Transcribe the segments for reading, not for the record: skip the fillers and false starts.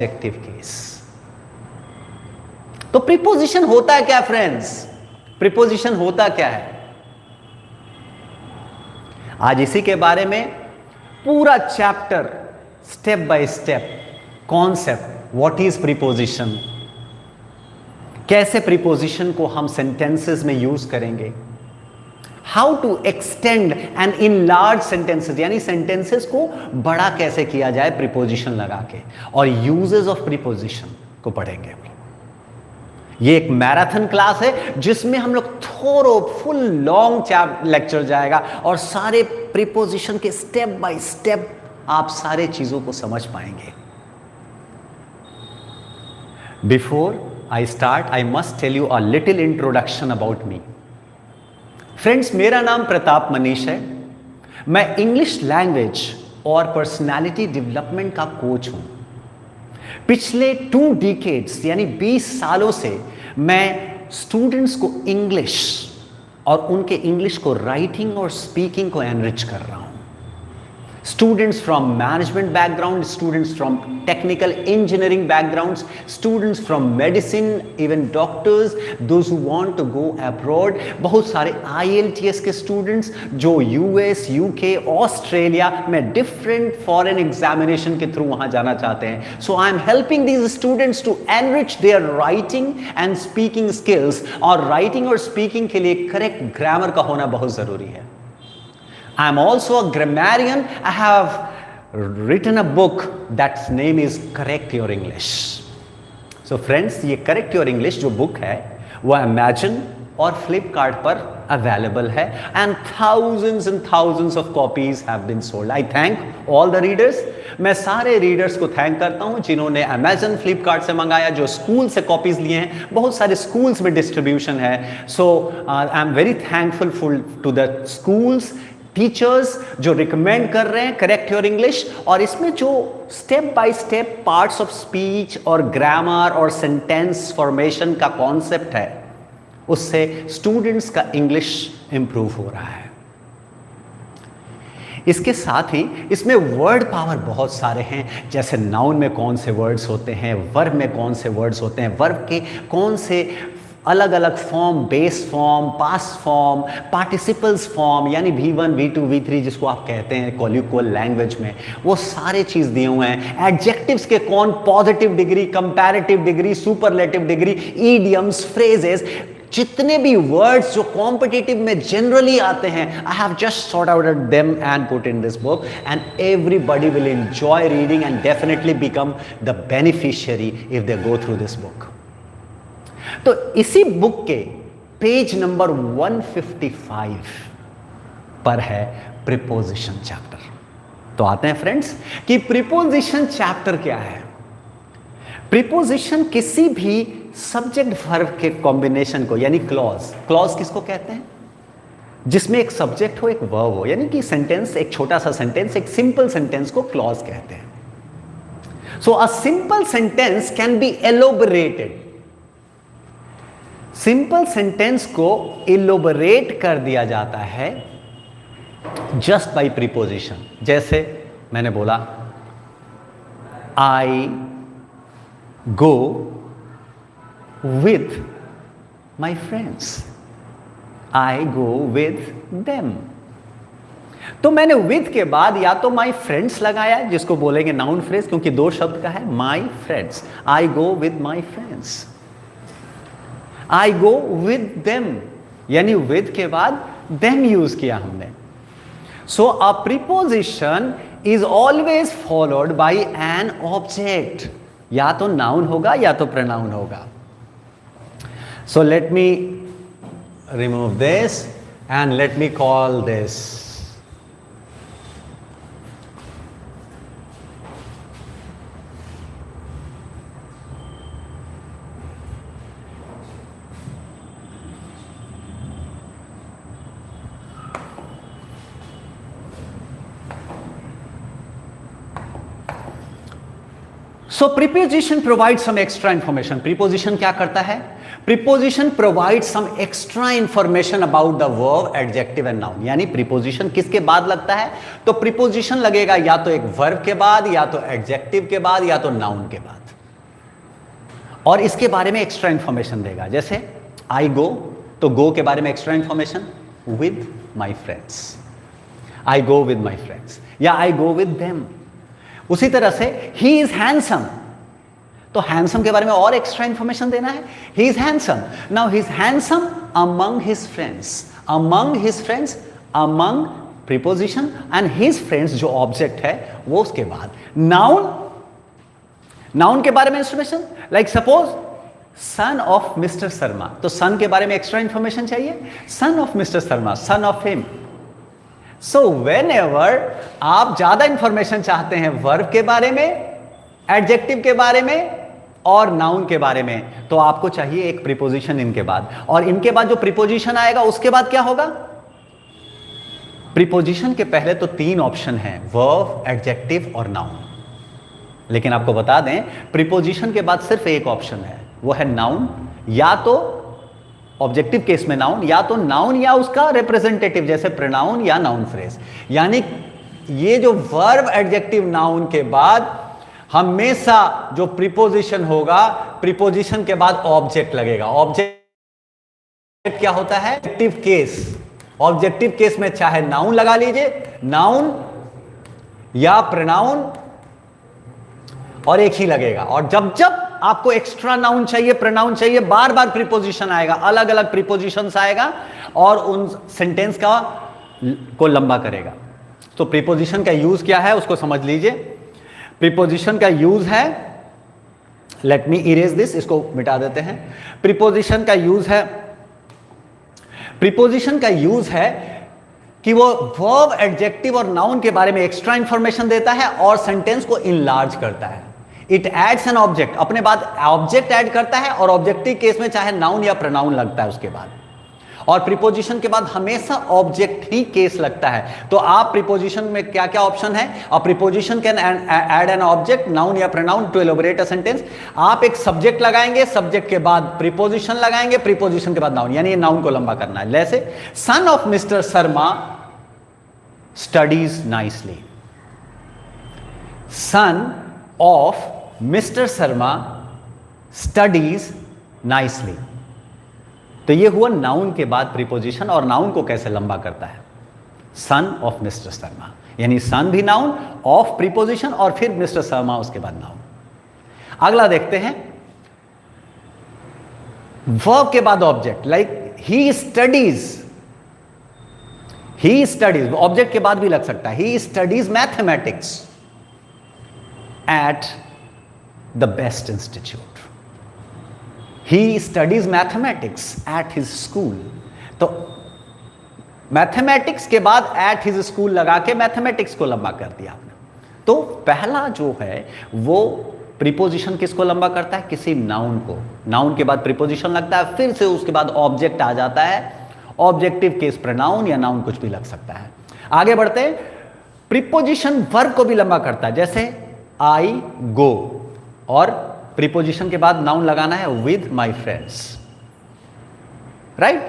Adjective case. तो preposition होता है क्या फ्रेंड्स? प्रीपोजिशन होता क्या है? आज इसी के बारे में पूरा chapter step by step, concept, what is preposition, कैसे प्रीपोजिशन को हम सेंटेंसेस में यूज करेंगे, how to extend and enlarge sentences, यानी सेंटेंसेस को बड़ा कैसे किया जाए प्रीपोजिशन लगा के, और यूजेस ऑफ प्रीपोजिशन को पढ़ेंगे। ये एक मैराथन क्लास है जिसमें हम लोग थोरो फुल लॉन्ग लेक्चर जाएगा और सारे प्रीपोजिशन के स्टेप बाय स्टेप आप सारे चीजों को समझ पाएंगे। Before I start I must tell you a little introduction about me. Friends, मेरा नाम प्रताप मनीष है। मैं इंग्लिश लैंग्वेज और पर्सनालिटी डेवलपमेंट का कोच हूं। पिछले 2 डिकेड्स यानी 20 सालों से मैं स्टूडेंट्स को इंग्लिश और उनके इंग्लिश को राइटिंग और स्पीकिंग को एनरिच कर रहा हूं। Students from management background, students from technical engineering backgrounds, students from medicine, even doctors, those who want to go abroad, बहुत सारे IELTS के students जो US, UK, ऑस्ट्रेलिया में different foreign examination के through वहाँ जाना चाहते हैं। So I am helping these students to enrich their writing and speaking skills, और writing और speaking के लिए correct grammar का होना बहुत ज़रूरी है। I am also a grammarian. I have written a book that's name is Correct Your English. So friends, ये Correct Your English जो book है वो Amazon और Flipkart पर available है and thousands of copies have been sold. I thank all the readers. मैं सारे readers को थैंक करता हूं जिन्होंने Amazon, Flipkart से मंगाया, जो स्कूल से कॉपीज लिए हैं। बहुत सारे स्कूल्स में डिस्ट्रीब्यूशन है। So I am very thankful to the schools, teachers जो रिकमेंड कर रहे हैं करेक्ट योर इंग्लिश, और इसमें जो step by step parts of speech और ग्रामर और सेंटेंस फॉर्मेशन का कॉन्सेप्ट है, उससे स्टूडेंट्स का इंग्लिश इंप्रूव हो रहा है। इसके साथ ही इसमें वर्ड पावर बहुत सारे हैं, जैसे नाउन में कौन से वर्ड्स होते हैं, वर्ब में कौन से वर्ड्स होते हैं, वर्ब के कौन से अलग अलग form, base form, past form, participles form, यानी V1, V2, V3 जिसको आप कहते हैं कॉलिक्वल लैंग्वेज में, वो सारे चीज दिए हुए हैं। एडजेक्टिव्स के कौन, positive degree, comparative degree, superlative degree, idioms, phrases, जितने भी वर्ड्स जो कॉम्पिटिटिव में जनरली आते हैं, I have just sort out them and put in this book and everybody will enjoy reading and definitely become the beneficiary if they go through this book. तो इसी book के page number 155 पर है preposition chapter. तो आते हैं friends कि preposition chapter क्या है। प्रीपोजिशन किसी भी सब्जेक्ट वर्ब के कॉम्बिनेशन को, यानी क्लॉज किसको कहते हैं? जिसमें एक सब्जेक्ट हो, एक वर्ब हो, यानी कि सेंटेंस, एक छोटा सा सेंटेंस, एक सिंपल सेंटेंस को क्लॉज कहते हैं। So a simple sentence can be elaborated. Simple sentence को इलोबरेट कर दिया जाता है जस्ट बाय प्रीपोजिशन। जैसे मैंने बोला I go with my friends, I go with them. तो मैंने विथ के बाद या तो माई फ्रेंड्स लगाया, जिसको बोलेंगे नाउन फ्रेज, क्योंकि 2 शब्द का है, my friends, I go with my friends, I go with them, यानी विद के बाद देम यूज किया हमने। So a preposition is always followed by an object, या तो नाउन होगा या तो प्रोनाउन होगा। So let me remove this and let me call this so preposition provide some extra information. Preposition क्या करता है? Preposition provide some extra information about the verb, adjective and noun. यानी प्रीपोजिशन किसके बाद लगता है? तो प्रीपोजिशन लगेगा या तो एक वर्ब के बाद, या तो एडजेक्टिव के बाद, या तो नाउन के बाद, और इसके बारे में एक्स्ट्रा इंफॉर्मेशन देगा। जैसे आई गो, तो गो के बारे में extra information, with my friends, I go with my friends, या आई गो विद देम। उसी तरह से ही इज हैंडसम, तो हैंडसम के बारे में और एक्स्ट्रा इंफॉर्मेशन देना है। He is handsome, now he is handsome among his friends, among his friends, among preposition, and his friends जो ऑब्जेक्ट है वो उसके बाद। नाउन, नाउन के बारे में information, like suppose son of mister Sharma, तो सन के बारे में एक्स्ट्रा इंफॉर्मेशन चाहिए, son of mister Sharma, son of him. So when ever आप ज्यादा इंफॉर्मेशन चाहते हैं वर्ब के बारे में, एडजेक्टिव के बारे में और नाउन के बारे में, तो आपको चाहिए एक प्रीपोजिशन इनके बाद, और इनके बाद जो प्रीपोजिशन आएगा उसके बाद क्या होगा? प्रीपोजिशन के पहले तो 3 ऑप्शन हैं, वर्ब, एडजेक्टिव और नाउन। लेकिन आपको बता दें प्रीपोजिशन के बाद सिर्फ एक ऑप्शन है, वो है नाउन, या तो ऑब्जेक्टिव केस में नाउन, या तो नाउन या उसका रिप्रेजेंटेटिव जैसे प्रोनाउन या नाउन फ्रेज। यानी ये जो वर्ब, एडजेक्टिव, नाउन के बाद हमेशा जो प्रीपोजिशन होगा, प्रीपोजिशन के बाद ऑब्जेक्ट लगेगा। ऑब्जेक्ट क्या होता है? ऑब्जेक्टिव केस, ऑब्जेक्टिव केस में चाहे नाउन लगा लीजिए, नाउन या प्रोनाउन, और एक ही लगेगा। और जब जब आपको एक्स्ट्रा नाउन चाहिए, प्रोनाउन चाहिए, बार बार प्रीपोजिशन आएगा, अलग अलग प्रीपोजिशंस आएगा और उन सेंटेंस को लंबा करेगा। तो प्रीपोजिशन का यूज क्या है उसको समझ लीजिए। प्रीपोजिशन का यूज है, लेट मी इरेज दिस, इसको मिटा देते हैं। प्रीपोजिशन का यूज है, प्रीपोजिशन का यूज है कि वो वर्ब, एडजेक्टिव और नाउन के बारे में एक्स्ट्रा इंफॉर्मेशन देता है और सेंटेंस को इनलार्ज करता है। इट एड्स एन ऑब्जेक्ट, अपने बाद ऑब्जेक्ट ऐड करता है, और ऑब्जेक्टिव केस में चाहे नाउन या प्रोनाउन लगता है उसके बाद, और प्रीपोजिशन के बाद हमेशा ऑब्जेक्ट ही केस लगता है। तो आप प्रीपोजिशन में क्या क्या ऑप्शन है? A preposition can add an object, noun या pronoun to elaborate a sentence. आप एक सब्जेक्ट लगाएंगे, सब्जेक्ट के बाद प्रीपोजिशन लगाएंगे, प्रीपोजिशन के बाद नाउन, यानी ये नाउन को लंबा करना है। जैसे son of mister Sharma studies nicely, son of mister Sharma studies nicely. तो ये हुआ नाउन के बाद प्रीपोजिशन, और नाउन को कैसे लंबा करता है? सन ऑफ मिस्टर शर्मा, यानी सन भी नाउन, ऑफ प्रीपोजिशन, और फिर मिस्टर शर्मा उसके बाद नाउन। अगला देखते हैं, वर्ब के बाद object, like he studies, he studies, object के बाद भी लग सकता है। He studies mathematics at the best institute, he studies mathematics at his school. तो मैथमेटिक्स के बाद एट हिज स्कूल लगा के मैथमेटिक्स को लंबा कर दिया आपने। तो पहला जो है वो प्रीपोजिशन किसको लंबा करता है? किसी नाउन को। नाउन के बाद प्रीपोजिशन लगता है, फिर से उसके बाद ऑब्जेक्ट आ जाता है, ऑब्जेक्टिव केस प्रोनाउन या नाउन कुछ भी लग सकता है। आगे बढ़ते हैं, प्रीपोजिशन वर्ब को भी लंबा करता है, जैसे आई गो, और प्रीपोजिशन के बाद नाउन लगाना है विद माई फ्रेंड्स, राइट।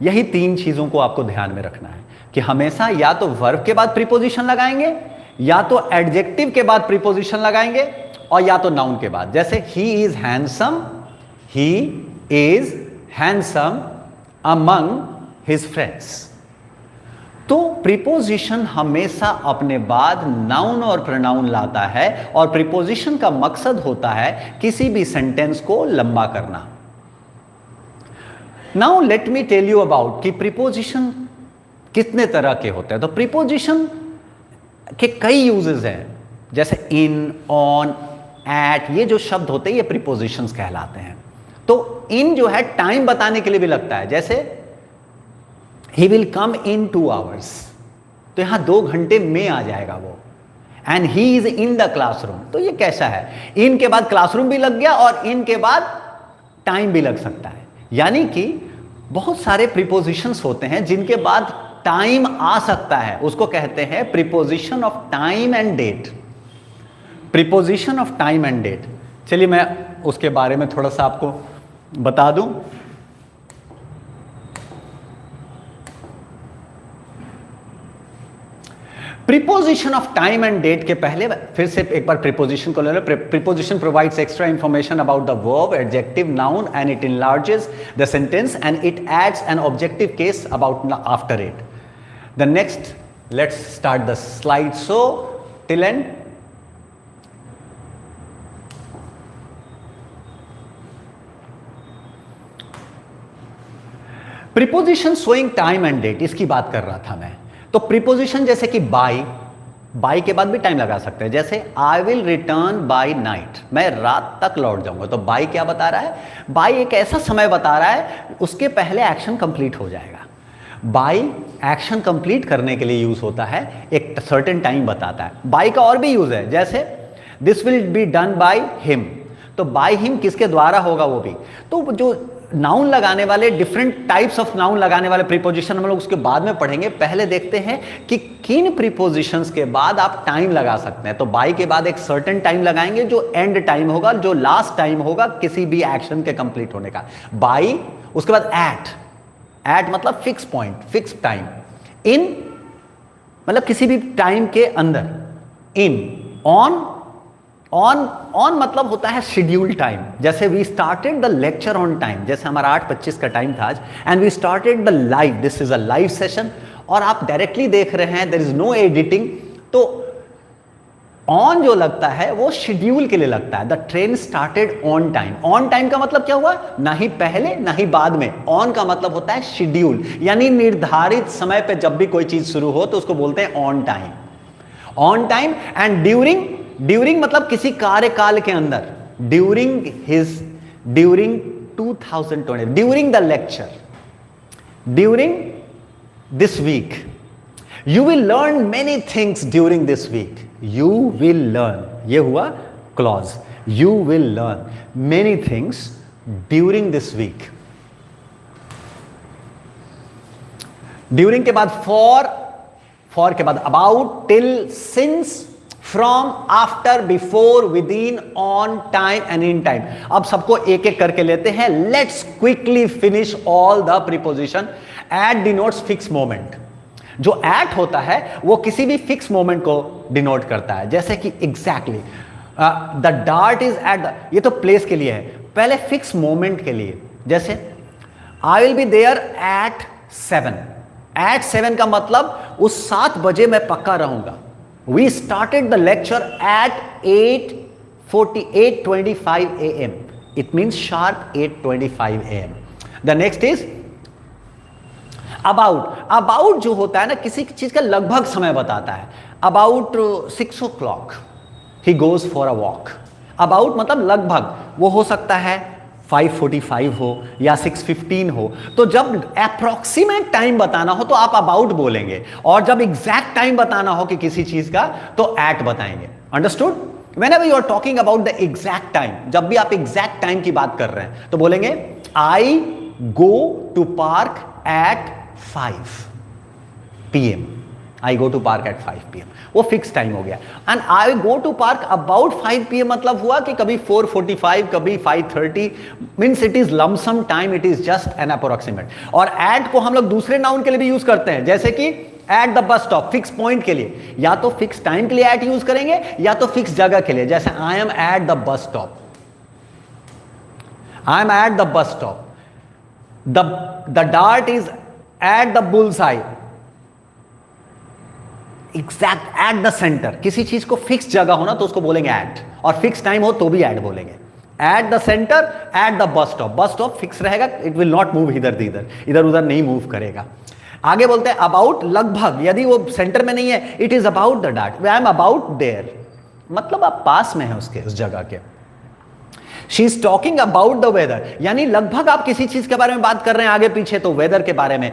यही 3 चीजों को आपको ध्यान में रखना है कि हमेशा या तो वर्ब के बाद प्रीपोजिशन लगाएंगे, या तो एडजेक्टिव के बाद प्रीपोजिशन लगाएंगे, और या तो नाउन के बाद। जैसे he is handsome, he is handsome among his friends. तो प्रीपोजिशन हमेशा अपने बाद नाउन और प्रोनाउन लाता है, और प्रीपोजिशन का मकसद होता है किसी भी सेंटेंस को लंबा करना। Now let me tell you about कि प्रीपोजिशन कितने तरह के होते हैं। तो प्रीपोजिशन के कई यूजेस हैं, जैसे इन, ऑन, एट, ये जो शब्द होते हैं ये प्रीपोजिशंस कहलाते हैं। तो इन जो है टाइम बताने के लिए भी लगता है, जैसे he will come in 2 hours, तो यहां 2 घंटे में आ जाएगा वो। And he is in the classroom, तो ये कैसा है? इन के बाद क्लासरूम भी लग गया और इन के बाद टाइम भी लग सकता है। यानी कि बहुत सारे प्रीपोजिशंस होते हैं जिनके बाद टाइम आ सकता है, उसको कहते हैं preposition of time and date. Preposition of time and date, चलिए मैं उसके बारे में थोड़ा सा आपको बता दूं। Preposition of time and date के पहले फिर से एक बार प्रीपोजिशन को ले लो। Preposition provides extra information about the verb, adjective, noun and it enlarges the sentence and it adds an objective case about after it. The next, let's start the slide so till end. Preposition showing time and date, इसकी बात कर रहा था मैं। तो preposition जैसे कि bye के बाद भी टाइम लगा सकते हैं, जैसे I will return by night, मैं रात तक लौट जाऊंगा। तो बाय क्या बता रहा है? बाय एक ऐसा समय बता रहा है उसके पहले एक्शन कंप्लीट हो जाएगा। बाय एक्शन कंप्लीट करने के लिए यूज होता है, एक सर्टेन टाइम बताता है। बाय का और भी यूज है, जैसे this will be done by him, तो बाय हिम किसके द्वारा होगा वो भी। तो जो नाउन लगाने वाले, डिफरेंट टाइप्स ऑफ नाउन लगाने वाले प्रीपोजिशन हम लोग उसके बाद में पढ़ेंगे। पहले देखते हैं कि किन प्रीपोजिशंस के बाद आप टाइम लगा सकते हैं। तो बाय के बाद एक सर्टेन टाइम लगाएंगे जो एंड टाइम होगा, जो लास्ट टाइम होगा किसी भी एक्शन के कंप्लीट होने का। बाय, उसके बाद एट मतलब फिक्स पॉइंट, फिक्स टाइम। इन मतलब किसी भी टाइम के अंदर। इन, ऑन मतलब होता है शेड्यूल टाइम, जैसे we started the lecture on time, जैसे हमारा 8:25 का टाइम था आज, and we started the live, this is a live session, और आप डायरेक्टली देख रहे हैं, देयर इज नो एडिटिंग। तो ऑन जो लगता है वो शेड्यूल के लिए लगता है। The train started on time. On time का मतलब क्या हुआ? ना ही पहले ना ही बाद में। ऑन का मतलब होता है शेड्यूल, यानी निर्धारित समय पे जब भी कोई चीज शुरू हो तो उसको बोलते हैं on time. On time. And during मतलब किसी कार्यकाल के अंदर, during 2020, during the lecture, during this week, you will learn many things during this week. You will learn, ये हुआ clause, you will learn many things during this week. During के बाद for के बाद about, till, since, from, after, before, within, on, time and in time. अब सबको एक एक करके लेते हैं। Let's quickly finish all the preposition. At denotes fix moment. जो एट होता है वो किसी भी फिक्स मोमेंट को डिनोट करता है, जैसे कि exactly the dart is at the, ये तो प्लेस के लिए है, पहले फिक्स मोमेंट के लिए, जैसे I will be there at 7। At 7 का मतलब उस 7 बजे मैं पक्का रहूंगा। We started the lecture at 8:25 a.m. It means sharp 8:25 a.m. The next is about जो होता है ना, किसी चीज का लगभग समय बताता है। About 6 o'clock he goes for a walk. About मतलब लगभग, वो हो सकता है 5:45 हो या 6:15 हो। तो जब अप्रोक्सीमेट टाइम बताना हो तो आप अबाउट बोलेंगे, और जब एग्जैक्ट टाइम बताना हो कि किसी चीज का तो एट बताएंगे। Understood? Whenever you are talking about the exact time, जब भी आप एग्जैक्ट टाइम की बात कर रहे हैं तो बोलेंगे I go to park at 5 PM। I go to park at 5 PM, वो फिक्स टाइम हो गया। And I go to park about 5 PM मतलब हुआ कि कभी 4:45, कभी 5:30, means it is lumpsum time, it is just an approximate. और at को हम लोग दूसरे नाउन के लिए भी यूज करते हैं, जैसे कि at the bus stop, fix point के लिए, या तो फिक्स टाइम के लिए एट यूज करेंगे या तो फिक्स जगह के लिए, जैसे I am at the bus stop, I am at the bus stop. The dart is at the bulls I, exact at the centre. किसी चीज को फिक्स जगह हो ना तो उसको बोलेंगे एट, और फिक्स टाइम हो तो भी एट बोलेंगे। At the centre, at the bus stop. Bus stop fix रहेगा, इट विल नॉट मूव इधर उधर नहीं मूव करेगा। आगे बोलते हैं अबाउट, लगभग, यदि वो सेंटर में नहीं है, it is about the dart, I am about there, मतलब आप पास में है उसके, उस जगह के। She is talking about the weather, यानी लगभग आप किसी चीज के बारे में बात कर रहे हैं आगे पीछे, तो वेदर के बारे में।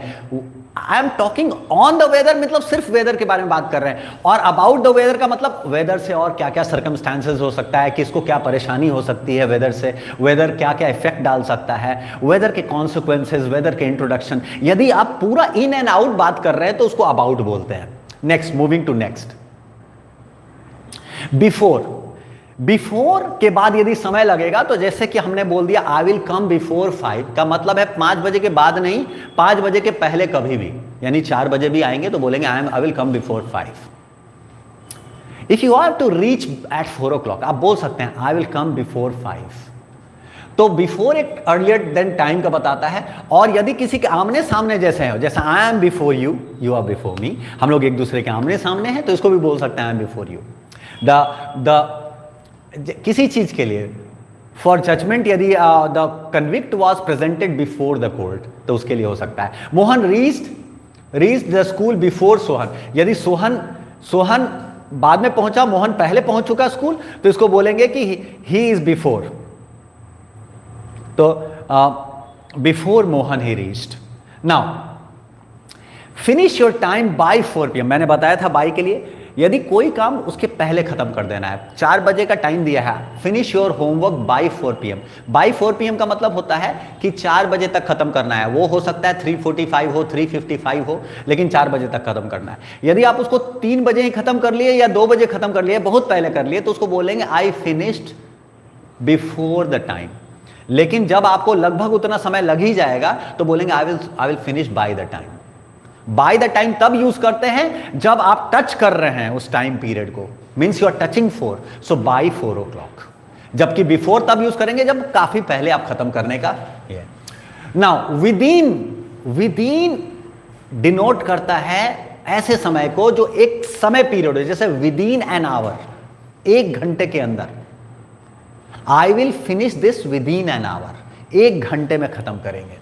I am talking on the weather मतलब सिर्फ वेदर के बारे में बात कर रहे हैं, और अबाउट द वेदर का मतलब वेदर से और क्या क्या सर्कमस्टांसेस हो सकता है, किसको क्या परेशानी हो सकती है वेदर से, वेदर क्या क्या इफेक्ट डाल सकता है, वेदर के कॉन्सिक्वेंसेस, वेदर के इंट्रोडक्शन। यदि आप पूरा इन एंड आउट बात कर रहे हैं तो उसको अबाउट बोलते हैं। Next, moving to next, before. Before के बाद यदि समय लगेगा तो जैसे कि हमने बोल दिया आई विल कम बिफोर 5 का मतलब है 5 बजे के बाद नहीं, 5 बजे के पहले कभी भी, यानी 4 बजे भी आएंगे तो बोलेंगे I will come before 5। If you are to reach at 4 o'clock, आप बोल सकते हैं आई विल कम बिफोर 5। तो बिफोर एक अर्लियर देन टाइम का बताता है। और यदि किसी के आमने सामने जैसे है, जैसे I am before you, you are before me, हम लोग एक दूसरे के आमने सामने हैं तो इसको भी बोल सकते हैं आई एम बिफोर यू। द किसी चीज के लिए फॉर जजमेंट यदि the convict was presented before the court तो उसके लिए हो सकता है Mohan reached the school before Sohan. यदि सोहन बाद में पहुंचा, मोहन पहले पहुंच चुका स्कूल, तो इसको बोलेंगे कि ही इज बिफोर। तो before Mohan he reached. Now finish your time by 4 PM। मैंने बताया था बाय के लिए, यदि कोई काम उसके पहले खत्म कर देना है, 4 बजे का टाइम दिया है, finish your homework by 4 PM। By 4 PM का मतलब होता है कि 4 बजे तक खत्म करना है। वो हो सकता है 3:45 हो, 3:55 हो, लेकिन 4 बजे तक खत्म करना है। यदि आप उसको 3 बजे ही खत्म कर लिए या 2 बजे खत्म कर लिए, बहुत पहले कर लिए, तो उसको बोलेंगे I finished before the time. लेकिन जब आपको लगभग उतना समय लग ही जाएगा तो बोलेंगे I will finish by the time. By the time तब यूज करते हैं जब आप टच कर रहे हैं उस टाइम पीरियड को, means you are touching 4, so by 4 o'clock। जबकि बिफोर तब यूज करेंगे जब काफी पहले आप खत्म करने का है। नाउ विदिन डिनोट करता है ऐसे समय को जो एक समय पीरियड है, जैसे विदिन एन आवर, 1 घंटे के अंदर। आई will finish this within an hour, 1 घंटे में खत्म करेंगे।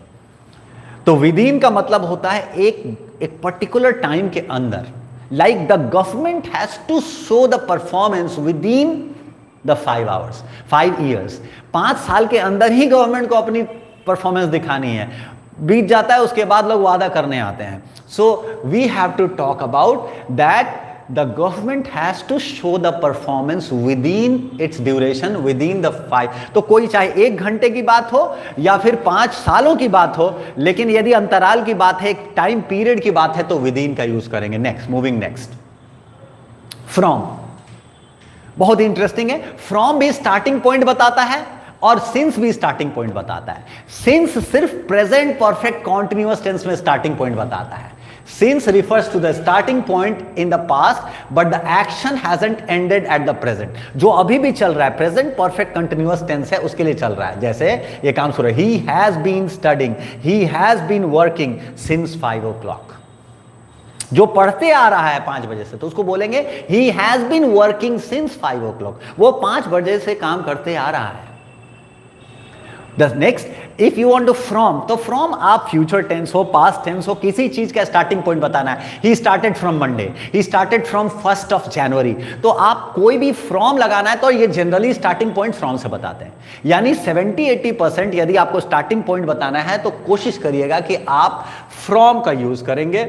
तो विदिन का मतलब होता है एक पर्टिकुलर टाइम के अंदर। Like the government has to show the performance within the 5 hours, 5 years। 5 साल के अंदर ही गवर्नमेंट को अपनी परफॉर्मेंस दिखानी है। बीत जाता है उसके बाद लोग वादा करने आते हैं। So we have to talk about that the government has to show the performance within its duration, within the 5। तो कोई चाहे 1 घंटे की बात हो या फिर 5 सालों की बात हो, लेकिन यदि अंतराल की बात है, एक टाइम पीरियड की बात है, तो विदिन का यूज करेंगे। Next, moving next, from. बहुत इंटरेस्टिंग है। फ्रॉम भी स्टार्टिंग पॉइंट बताता है और सिंस भी स्टार्टिंग पॉइंट बताता है। सिंस सिर्फ प्रेजेंट परफेक्ट कॉन्टिन्यूअस टेंस में स्टार्टिंग पॉइंट बताता है। Since refers to the starting point in the past, but the action hasn't ended at the present। जो अभी भी चल रहा है, प्रेजेंट परफेक्ट कंटिन्यूअस टेंस है, उसके लिए चल रहा है। जैसे ये काम शुरू है, he has been studying, he has been working since 5 o'clock। जो पढ़ते आ रहा है 5 बजे से, तो उसको बोलेंगे he has been working since 5 o'clock। वो 5 बजे से काम करते आ रहा है। Next, if you want to from, तो फ्रॉम आप फ्यूचर टेंस हो, पास्ट टेंस हो, किसी चीज का स्टार्टिंग पॉइंट बताना है। He started from Monday, he started from 1st of January। तो आप कोई भी फ्रॉम लगाना है तो ये जनरली स्टार्टिंग पॉइंट फ्रॉम से बताते हैं। यानी 70-80% यदि आपको स्टार्टिंग पॉइंट बताना है तो कोशिश करिएगा कि आप फ्रॉम का यूज करेंगे,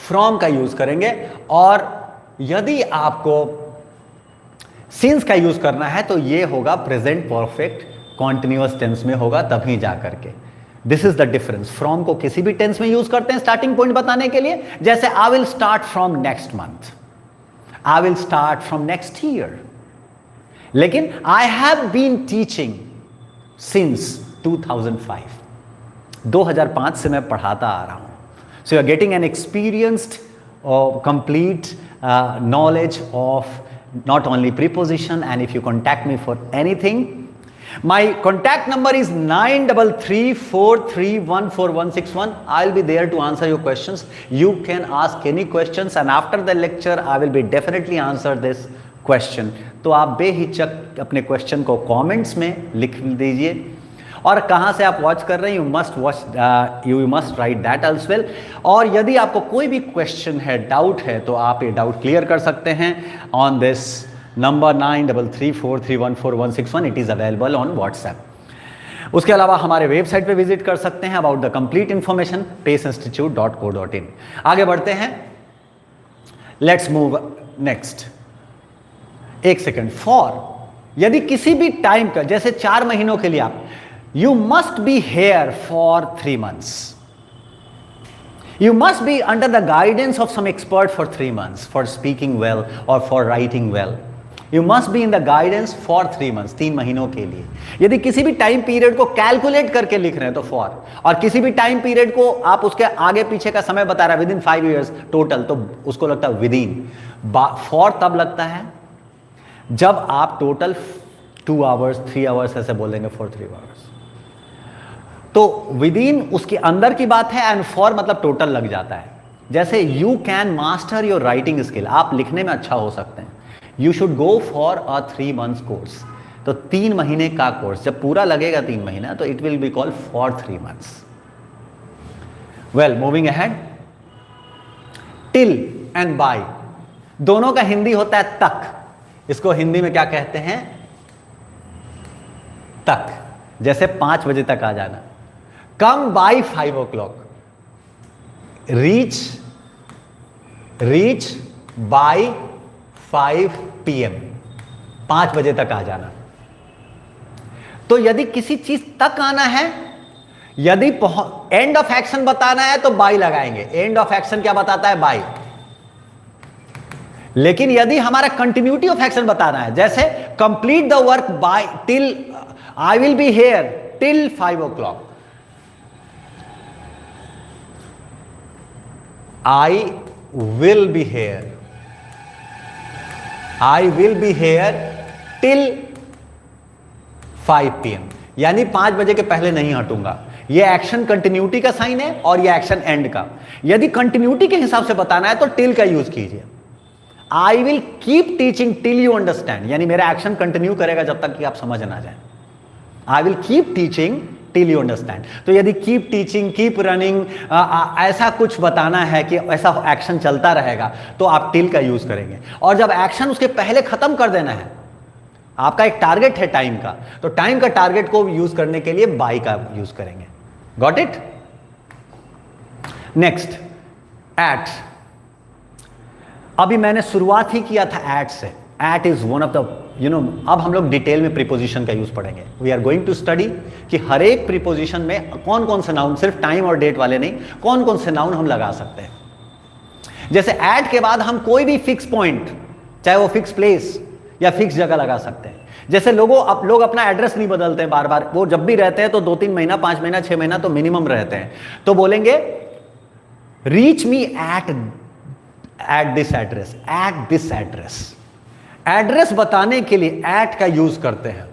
फ्रॉम का यूज करेंगे। और यदि आपको सिंस का यूज करना है तो ये होगा प्रेजेंट परफेक्ट कॉन्टिन्यूअस टेंस में होगा, तभी जा करके। This is the difference. From को किसी भी टेंस में यूज करते हैं स्टार्टिंग पॉइंट बताने के लिए, जैसे I will start from next month, I will start from next year. लेकिन I have been teaching since 2005, 2005 से मैं पढ़ाता आ रहा हूं। So you are getting an experienced complete knowledge of not only preposition, and if you contact me for anything, my contact number is 9334314161. I'll be there to answer your questions. You can ask any questions, and after the lecture I will be definitely answer this question. तो आप बेहिचक अपने question को comments में लिख दीजिए। और कहाँ से आप वॉच कर रहे हैं, you must write that as well. और यदि आपको कोई भी क्वेश्चन है, डाउट है, तो आप ये डाउट क्लियर कर सकते हैं on this number 9334314161। It is available on WhatsApp. उसके अलावा हमारे वेबसाइट पे विजिट कर सकते हैं about the complete information, paceinstitute.co.in। आगे बढ़ते हैं, लेट्स मूव नेक्स्ट। एक सेकेंड, फॉर यदि किसी भी टाइम का, जैसे 4 महीनों के लिए आप, you must be here for 3 months, you must be under the guidance of some expert for 3 months for speaking well or for writing well। You must be in the guidance for 3 months, 3 महीनों के लिए। यदि किसी भी time period को calculate करके लिख रहे हैं तो फॉर, और किसी भी टाइम पीरियड को आप उसके आगे पीछे का समय बता रहा है विद इन 5 years टोटल, तो उसको लगता है विद इन। फॉर तब लगता है जब आप टोटल 2 hours 3 hours ऐसे बोलेंगे, फॉर 3 hours। तो विद इन उसके अंदर की बात है, एंड फॉर मतलब टोटल लग जाता है। जैसे you can master your writing skill, आप लिखने में अच्छा हो सकते हैं, you should go for a 3 months course. तो 3 महीने का कोर्स जब पूरा लगेगा 3 महीना, तो it will be called for 3 months। Well, moving ahead, till and by दोनों का हिंदी होता है तक। इसको हिंदी में क्या कहते हैं? तक। जैसे 5 बजे तक आ जाना, come by 5 o'clock, reach by 5 PM, 5 बजे तक आ जाना। तो यदि किसी चीज तक आना है, यदि एंड ऑफ एक्शन बताना है तो बाय लगाएंगे। एंड ऑफ एक्शन क्या बताता है? बाय। लेकिन यदि हमारा कंटिन्यूटी ऑफ एक्शन बताना है, जैसे complete the work by till, I will be here till 5 o'clock, I will be here, I will be here till 5 PM, यानी 5 बजे के पहले नहीं हटूंगा। ये एक्शन कंटिन्यूटी का साइन है और ये एक्शन एंड का। यदि कंटिन्यूटी के हिसाब से बताना है तो टिल का यूज कीजिए। I will keep teaching till you understand, यानी मेरा एक्शन कंटिन्यू करेगा जब तक कि आप समझ ना जाए। I will keep teaching till you understand. तो यदि कीप टीचिंग, कीप रनिंग, ऐसा कुछ बताना है कि ऐसा एक्शन चलता रहेगा, तो आप टिल का यूज करेंगे। और जब एक्शन उसके पहले खत्म कर देना है, आपका एक टारगेट है टाइम का, तो टाइम का टारगेट को यूज करने के लिए बाय का यूज करेंगे। Got it? Next, at. अभी मैंने शुरुआत ही किया था एट से। At is one of the, अब हम लोग डिटेल में प्रीपोजिशन का यूज पढ़ेंगे। We are going to study कि हर एक प्रीपोजिशन में कौन कौन से नाउन, सिर्फ टाइम और डेट वाले नहीं, कौन कौन से नाउन हम लगा सकते हैं। जैसे एट के बाद हम कोई भी फिक्स पॉइंट, चाहे वो फिक्स प्लेस या फिक्स जगह लगा सकते हैं। जैसे लोग अपना एड्रेस नहीं बदलते हैं बार बार, वो जब भी रहते हैं तो 2-3 महीना, 5 महीना, 6 महीना तो मिनिमम रहते हैं। तो बोलेंगे reach me at this address, at this address. Address बताने के लिए एट का यूज करते हैं।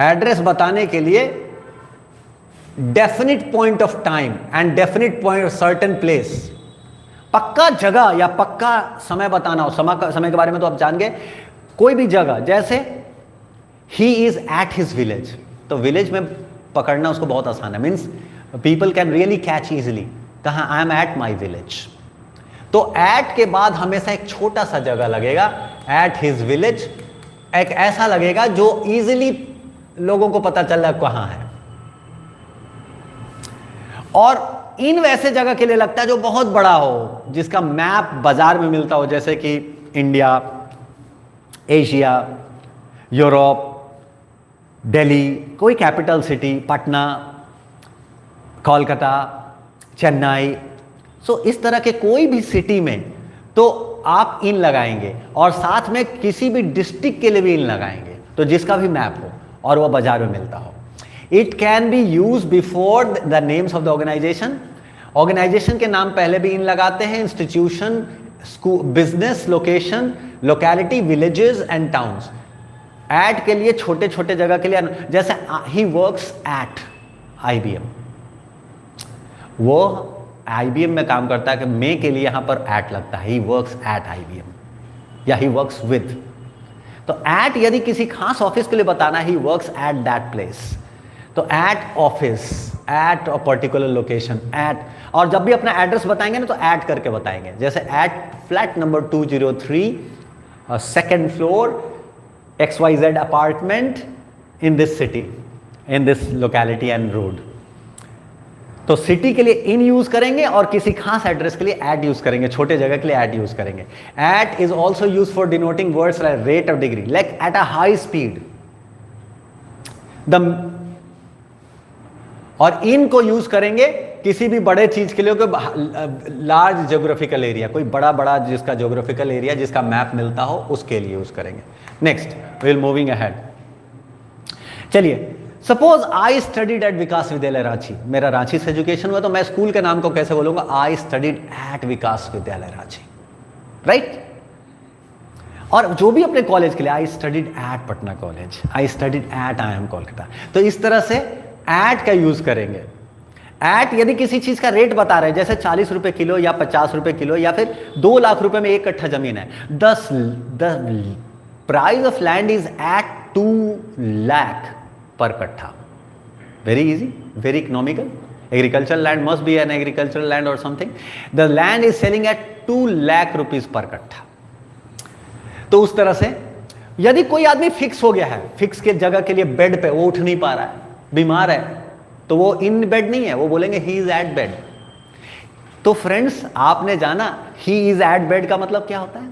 एड्रेस बताने के लिए definite point of time and definite point of certain place, पक्का जगह या पक्का समय बताना हो। समय के बारे में तो आप जान गए। कोई भी जगह, जैसे he is at his village, तो विलेज में पकड़ना उसको बहुत आसान है, means people can really catch easily. कहा? I am at my village. तो एट के बाद हमेशा एक छोटा सा जगह लगेगा, एट हिज विलेज, एक ऐसा लगेगा जो इजिली लोगों को पता चल रहा है कहां है। और इन वैसे जगह के लिए लगता है जो बहुत बड़ा हो, जिसका मैप बाजार में मिलता हो, जैसे कि इंडिया, एशिया, यूरोप, दिल्ली, कोई कैपिटल सिटी, पटना, कोलकाता, चेन्नई। सो इस तरह के कोई भी सिटी में तो आप इन लगाएंगे, और साथ में किसी भी डिस्ट्रिक्ट के लिए भी इन लगाएंगे, तो जिसका भी मैप हो और वो बाजार में मिलता हो। It can be use before the names of the organization. Organization के नाम पहले भी इन लगाते हैं। Institution, school, business, location, locality, villages and towns. At के लिए छोटे छोटे जगह के लिए, जैसे ही वर्क्स एट IBM, वो IBM में काम करता है, कि मे के लिए यहां पर एट लगता है, ही वर्क्स एट IBM या ही वर्क्स विद। तो एट यदि किसी खास ऑफिस के लिए बताना, he works at that place, तो at office, at a particular location, at. और जब भी अपना एड्रेस बताएंगे ना तो एट करके बताएंगे। जैसे at flat number 203, second floor, XYZ apartment in this city, in this locality and road. तो सिटी के लिए इन यूज करेंगे और किसी खास एड्रेस के लिए एट यूज करेंगे, छोटे जगह के लिए एट यूज करेंगे। At is also use for denoting words like rate of degree, like at a high speed. और इन को यूज करेंगे किसी भी बड़े चीज के लिए कोई लार्ज ज्योग्राफिकल एरिया, कोई बड़ा बड़ा जिसका ज्योग्राफिकल एरिया जिसका मैप मिलता हो उसके लिए यूज करेंगे। Next will moving ahead. चलिए, सपोज आई स्टडीड एट विकास विद्यालय रांची, मेरा रांची से एजुकेशन हुआ, तो मैं स्कूल के नाम को कैसे बोलूंगा? आई स्टडीड एट विकास विद्यालय रांची, राइट? और जो भी अपने कॉलेज के लिए, I studied at Patna college, I studied at IIM Kolkata, तो इस तरह से एट का यूज करेंगे। एट यदि किसी चीज का रेट बता रहे हैं, जैसे 40 रुपए किलो या 50 रुपए किलो या फिर 2 लाख रुपए में 1 कट्ठा जमीन है, the price of land is at 2 lakh per कट्ठा। Very easy, very economical. Agricultural land must be an agricultural land और something. The land is selling at 2 lakh rupees per कट्ठा। तो उस तरह से यदि कोई आदमी फिक्स हो गया है, फिक्स के जगह के लिए बेड पे, वो उठ नहीं पा रहा है, बीमार है, तो वो इन बेड नहीं है, वो बोलेंगे ही इज एट बेड। तो फ्रेंड्स, आपने जाना ही इज एट बेड का मतलब क्या होता है?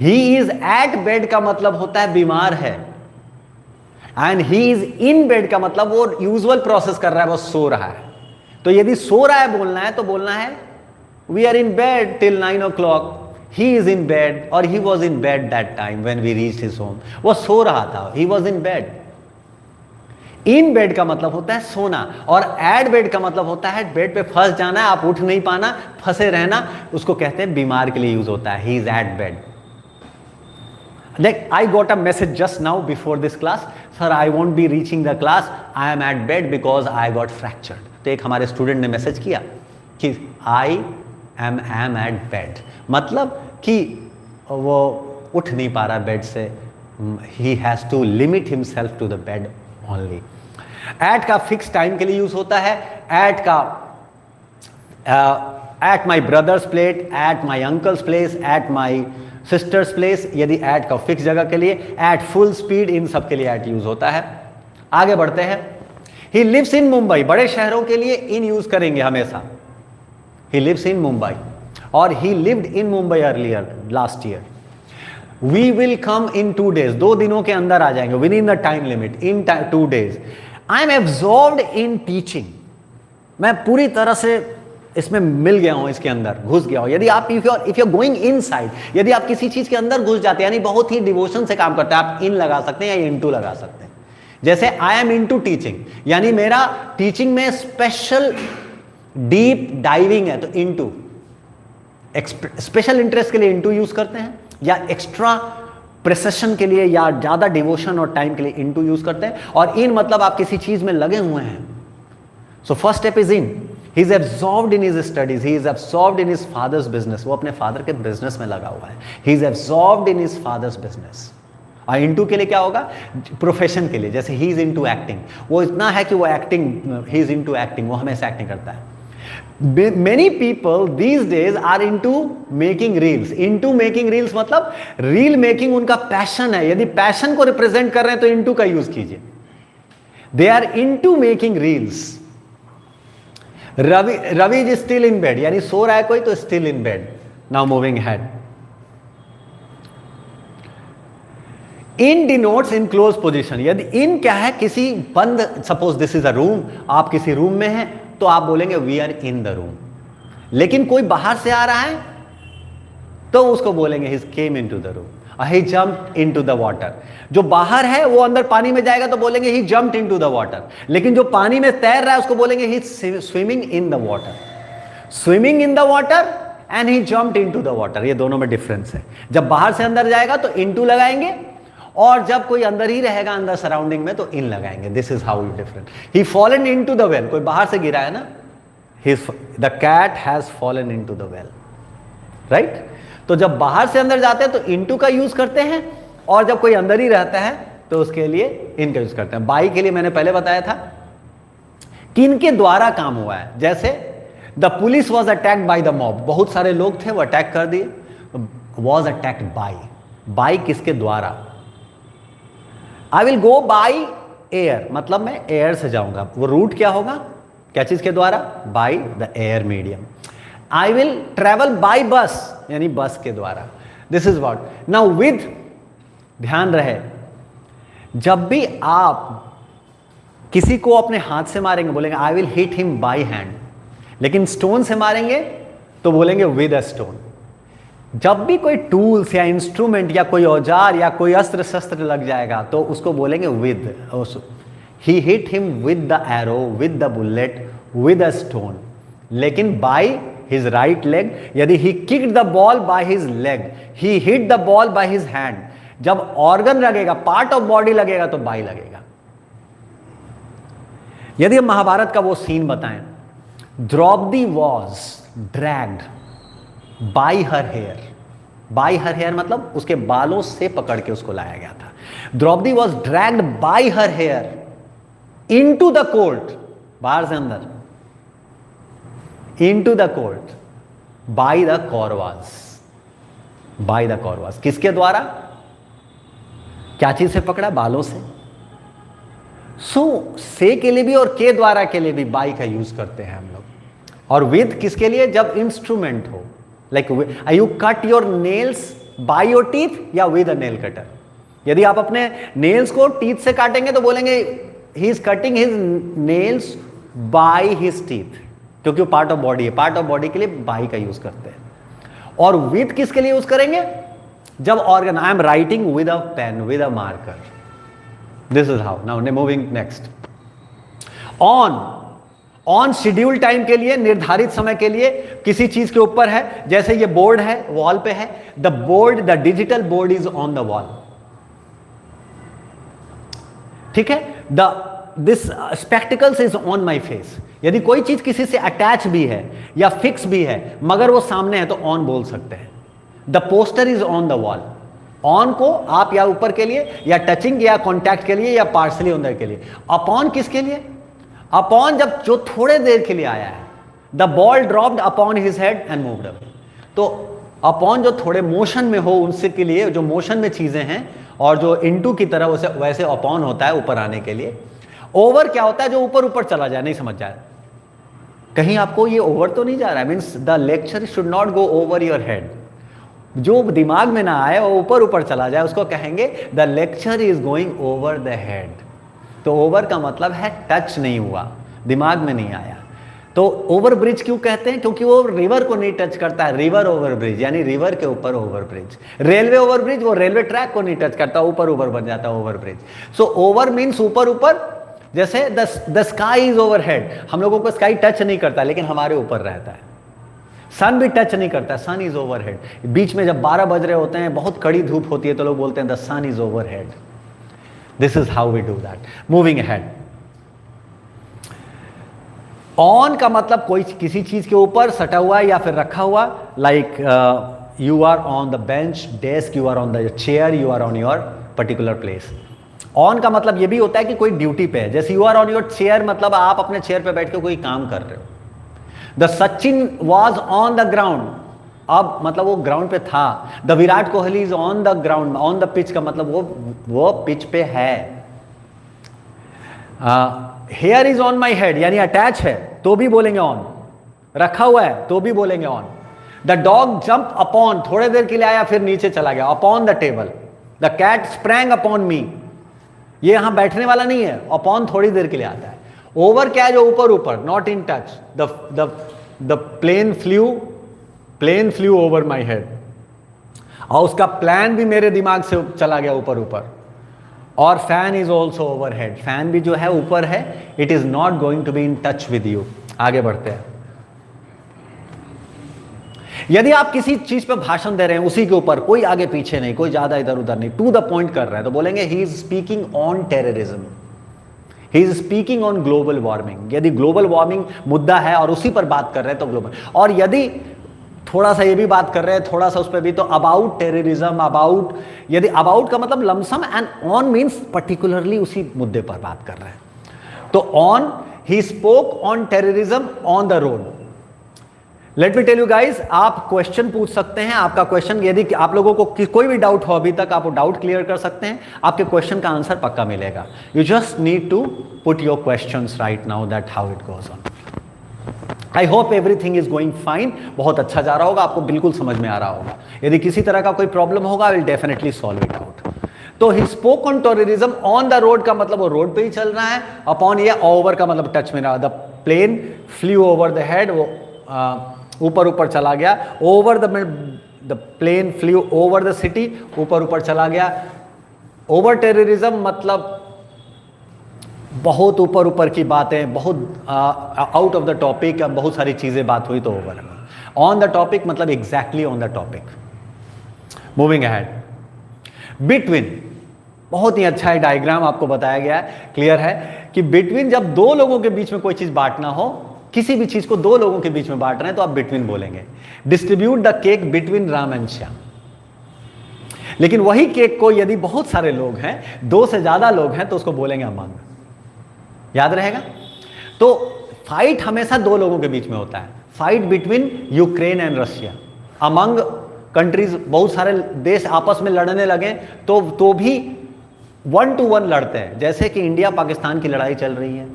ही इज एट बेड का मतलब होता है बीमार है, and he is in bed का मतलब वो यूजुअल प्रोसेस कर रहा है, वो सो रहा है। तो यदि सो रहा है बोलना है तो बोलना है we are in bed till 9 o'clock, he is in bed or he was in bed that time when we reached his home। वो सो रहा था, he was in bed। In bed का मतलब होता है सोना, और एट बेड का मतलब होता है बेड पे फंस जाना है, आप उठ नहीं पाना, फंसे रहना, उसको कहते हैं बीमार के लिए यूज होता है, he is at bed। देख, I got a message just now before this class, sir I won't be reaching the class, I am at bed because I got fractured। तो एक हमारे स्टूडेंट ने मैसेज किया कि I am at bed, मतलब कि वो उठ नहीं पा रहा बेड से, he has to limit himself to the bed only। At का फिक्स टाइम के लिए यूज होता है, एट का at my brother's place, at my uncle's place, at my sister's place, यदि एट का फिक्स जगह के लिए, एट फुल स्पीड, इन सब के लिए एट यूज होता है। आगे बढ़ते हैं। ही लिव्स इन मुंबई, बड़े शहरों के लिए इन यूज करेंगे हमेशा, ही लिव्स इन मुंबई, और he lived in Mumbai earlier last year। We will come in 2 days, 2 दिनों के अंदर आ जाएंगे, within the time limit, in 2 days। I am absorbed in teaching, मैं पूरी तरह से इसमें मिल गया हूं, इसके अंदर घुस गया हूं। यदि आप if you're going inside, यदि आप किसी चीज के अंदर घुस जाते हैं, यानी बहुत ही डिवोशन से काम करते हैं, आप इन लगा सकते हैं या इनटू लगा सकते हैं। जैसे I am into teaching, यानी मेरा टीचिंग में स्पेशल डीप डाइविंग है, तो इनटू। स्पेशल इंटरेस्ट के लिए इनटू यूज करते हैं, या एक्स्ट्रा प्रेसिशन के लिए या ज्यादा डिवोशन और टाइम के लिए इनटू यूज करते हैं। और इन मतलब आप किसी चीज में लगे हुए हैं। So first step is in, he is absorbed in his studies, he is absorbed in his father's business, वो अपने फादर के बिजनेस में लगा हुआ है, he is absorbed in his father's business. और इनटू के लिए क्या होगा? प्रोफेशन के लिए, जैसे ही इज इनटू एक्टिंग, वो इतना है कि वो acting, he is into acting, वो हमेशा एक्टिंग करता है। Many people these days are into making reels। into making reels मतलब रील मेकिंग उनका पैशन है। यदि पैशन को रिप्रेजेंट कर रहे हैं तो into का यूज कीजिए। They are into making reels। Ravi is still in bed, यानी सो रहा है कोई तो still in bed। Now moving ahead। In denotes in close position, यदि इन क्या है? किसी बंद, suppose this is a room, आप किसी रूम में हैं तो आप बोलेंगे we are in the room. लेकिन कोई बाहर से आ रहा है तो उसको बोलेंगे he came in to the room, he jumped in to the water. जो बाहर है वो अंदर पानी में जाएगा तो बोलेंगे he jumped in to the water. लेकिन जो पानी में तैर रहा है उसको बोलेंगे he swimming in the water. Swimming in the water and he jumped in to the water, ये दोनों में डिफरेंस है। जब बाहर से अंदर जाएगा तो इनटू लगाएंगे, और जब कोई अंदर ही रहेगा अंदर सराउंडिंग में तो इन लगाएंगे। This is how you different. He fallen into the well, कोई बाहर से गिरा है ना, the cat has fallen into the well, right? तो जब बाहर से अंदर जाते हैं तो इनटू का यूज करते हैं, और जब कोई अंदर ही रहता है तो उसके लिए इनका यूज करते हैं। बाई के लिए मैंने पहले बताया था कि इनके द्वारा काम हुआ है। जैसे the police was attacked by the mob, बहुत सारे लोग थे वो अटैक कर दिए, वॉज अटैक्ड बाई, बाई किसके द्वारा? I will go by air, मतलब मैं एयर से जाऊंगा। वो रूट क्या होगा? क्या चीज के द्वारा? By the air medium. I will travel by bus, यानी बस के द्वारा। This is what. Now with, ध्यान रहे, जब भी आप किसी को अपने हाथ से मारेंगे बोलेंगे I will hit him by hand, लेकिन स्टोन से मारेंगे तो बोलेंगे विद अ स्टोन। जब भी कोई टूल्स या इंस्ट्रूमेंट या कोई औजार या कोई अस्त्र शस्त्र लग जाएगा तो उसको बोलेंगे with. He hit him with the arrow, with the bullet, with a stone. लेकिन बाय हिज राइट लेग, यदि he kicked the ball by his leg, he hit the ball by his hand. जब organ लगेगा, part of body लगेगा तो bye लगेगा। यदि हम महाभारत का वो सीन बताएं, Draupadi was dragged by her hair. By her hair मतलब उसके बालों से पकड़ के उसको लाया गया था। Draupadi was dragged by her hair into the court, बाहर से अंदर, into the court by the Kauravas. By the Kauravas किसके द्वारा? क्या चीज से पकड़ा? बालों से। सो से के लिए भी और के द्वारा के लिए भी बाय का यूज करते हैं हम लोग। और विद किसके लिए? जब इंस्ट्रूमेंट हो, like you cut your nails by your teeth या विद अ नेल कटर। यदि आप अपने नेल्स को टीथ से काटेंगे तो बोलेंगे he is cutting his nails by his teeth, क्योंकि वो पार्ट ऑफ बॉडी है। पार्ट ऑफ बॉडी के लिए बाय का यूज करते हैं। और विद किसके लिए यूज करेंगे? जब organ, I am writing with a pen, with a marker. This is how. Now moving next. On schedule time के लिए, निर्धारित समय के लिए किसी चीज के ऊपर है, जैसे ये बोर्ड है, वॉल पे है। The board, the digital board is on the wall. ठीक है। This spectacles is on my face. यदि कोई चीज किसी से अटैच भी है या फिक्स भी है मगर वो सामने है तो ऑन बोल सकते हैं। The poster is on the wall. On को आप या ऊपर के लिए या टचिंग या कॉन्टैक्ट के लिए या पार्सली अंदर के लिए। अपॉन किसके लिए? अपॉन जब जो थोड़े देर के लिए आया है। The ball dropped upon his head and moved away. तो अपॉन जो थोड़े मोशन में हो उनसे के लिए, जो मोशन में चीजें हैं, और जो इनटू की तरह वैसे अपॉन होता है ऊपर आने के लिए। ओवर क्या होता है? जो ऊपर ऊपर चला जाए। नहीं समझ जाए कहीं आपको ये ओवर तो नहीं जा रहा है। Means the lecture should not go over your head. जो दिमाग में ना आए वो ऊपर ऊपर चला जाए उसको कहेंगे the lecture is going over the head. तो ओवर का मतलब है टच नहीं हुआ, दिमाग में नहीं आया। तो ओवर ब्रिज क्यों कहते हैं? क्योंकि वो रिवर को नहीं टच करता है। रिवर ओवर ब्रिज यानी रिवर के ऊपर over bridge. Railway over bridge वो रेलवे ट्रैक को नहीं टच करता, ऊपर ऊपर बन जाता है over bridge. So over means ऊपर ऊपर। जैसे the sky is over head, हम लोगों को स्काई टच नहीं करता लेकिन हमारे ऊपर रहता है। सन भी टच नहीं करता, सन इज ओवर हेड। बीच में जब 12 बज रहे होते हैं, बहुत कड़ी धूप होती है, तो लोग बोलते हैं the sun is overhead. This is how we do that. Moving ahead. On का मतलब कोई किसी चीज के ऊपर सटा हुआ या फिर रखा हुआ। Like you are on the bench, desk, you are on the chair, you are on your particular place. On का मतलब यह भी होता है कि कोई ड्यूटी पे है। जैसे you are on your chair मतलब आप अपने चेयर पे बैठ के कोई काम कर रहे हो। The Sachin was on the ground, अब मतलब वो ग्राउंड पे था। The Virat Kohli is on the ground, on the pitch का मतलब वो पिच पे है। Here is on my head यानी अटैच है तो भी बोलेंगे ऑन। रखा हुआ है तो भी बोलेंगे on. The dog jump upon, थोड़े देर के लिए आया फिर नीचे चला गया, upon the table. The cat sprang upon me, ये यहां बैठने वाला नहीं है, अपॉन थोड़ी देर के लिए आता है। ओवर क्या है? जो ऊपर ऊपर, not in touch. The plane flew over my head, और उसका प्लान भी मेरे दिमाग से चला गया ऊपर ऊपर। और fan is also overhead, fan भी जो है ऊपर है। It is not going to be in touch with you. आगे बढ़ते हैं। यदि आप किसी चीज पे भाषण दे रहे हैं, उसी के ऊपर, कोई आगे पीछे नहीं, कोई ज्यादा इधर उधर नहीं, टू द पॉइंट कर रहे हैं, तो बोलेंगे he is speaking on terrorism, he is speaking on global warming. यदि ग्लोबल वार्मिंग मुद्दा है और उसी पर बात कर रहे हैं तो ग्लोबल। और यदि थोड़ा सा ये भी बात कर रहे हैं, थोड़ा सा उस पर भी, तो अबाउट टेररिज्म, अबाउट। यदि अबाउट का मतलब lump sum and on means particularly उसी मुद्दे पर बात कर रहे हैं। तो on, he spoke on terrorism on the road. Let me tell you guys, आप क्वेश्चन पूछ सकते हैं। आपका क्वेश्चन, यदि आप लोगों को कोई भी डाउट हो अभी तक, आप वो डाउट क्लियर कर सकते हैं। आपके क्वेश्चन का आंसर पक्का मिलेगा। You just need to put your questions right now, that how it goes on. I hope everything is going fine. बहुत अच्छा जा रहा होगा, आपको बिल्कुल समझ में आ रहा होगा। यदि किसी तरह का कोई प्रॉब्लम होगा, I will definitely solve it out. तो he spoke on terrorism on the road का मतलब वो रोड पे ही चल रहा है। अपॉन या ओवर का मतलब टच में रहा। The plane flew over the head, वो ऊपर ऊपर चला गया। Over the plane flew over the city, ऊपर ऊपर चला गया। ओवर टेररिज्म मतलब बहुत ऊपर ऊपर की बातें, बहुत आउट ऑफ द टॉपिक, बहुत सारी चीजें बात हुई तो ओवर। ऑन द टॉपिक मतलब exactly on the topic. Moving ahead, between, बहुत ही अच्छा है डायग्राम आपको बताया गया है, क्लियर है कि बिटवीन, जब दो लोगों के बीच में कोई चीज बांटना हो, किसी भी चीज को दो लोगों के बीच में बांट रहे हैं तो आप बिटवीन बोलेंगे। Distribute the cake between Ram and Shyam. लेकिन वही केक को यदि बहुत सारे लोग हैं, दो से ज्यादा लोग हैं, तो उसको बोलेंगे अमंग। याद रहेगा? तो फाइट हमेशा दो लोगों के बीच में होता है। Fight between Ukraine and Russia, among countries, बहुत सारे देश आपस में लड़ने लगे तो भी 1 to 1 लड़ते हैं। जैसे कि इंडिया पाकिस्तान की लड़ाई चल रही है,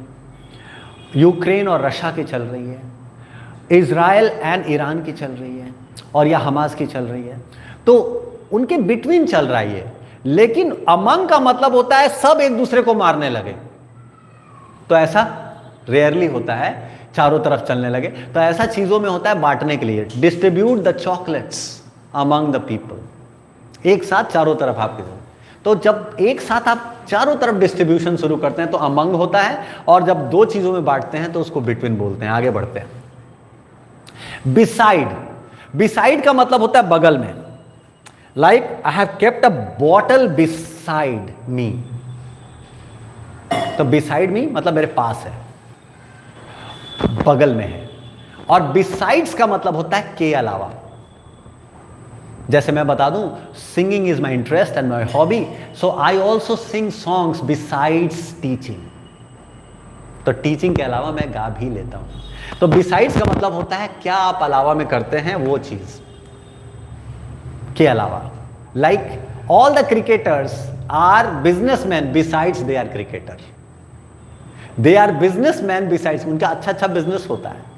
यूक्रेन और रशिया की चल रही है, इजराइल एंड ईरान की चल रही है, और या हमास की चल रही है, तो उनके बिटवीन चल रहा है। लेकिन अमंग का मतलब होता है सब एक दूसरे को मारने लगे, तो ऐसा रेयरली होता है चारों तरफ चलने लगे। तो ऐसा चीजों में होता है बांटने के लिए। Distribute the chocolates among the people, एक साथ चारों तरफ आपके। तो जब एक साथ आप चारों तरफ डिस्ट्रीब्यूशन शुरू करते हैं तो अमंग होता है, और जब दो चीजों में बांटते हैं तो उसको बिटवीन बोलते हैं। आगे बढ़ते हैं। बिसाइड, बिसाइड का मतलब होता है बगल में। Like I have kept a bottle beside me, तो बिसाइड मी मतलब मेरे पास है, बगल में है। और बिसाइड्स का मतलब होता है के अलावा। जैसे मैं बता दूं, singing is my interest and my hobby, so I also sing songs besides teaching. तो टीचिंग के अलावा मैं गा भी लेता हूं। तो बिसाइड्स का मतलब होता है क्या आप अलावा में करते हैं, वो चीज के अलावा। Like all the cricketers are businessman besides they are cricketer, they are businessman besides, उनका अच्छा अच्छा बिजनेस होता है।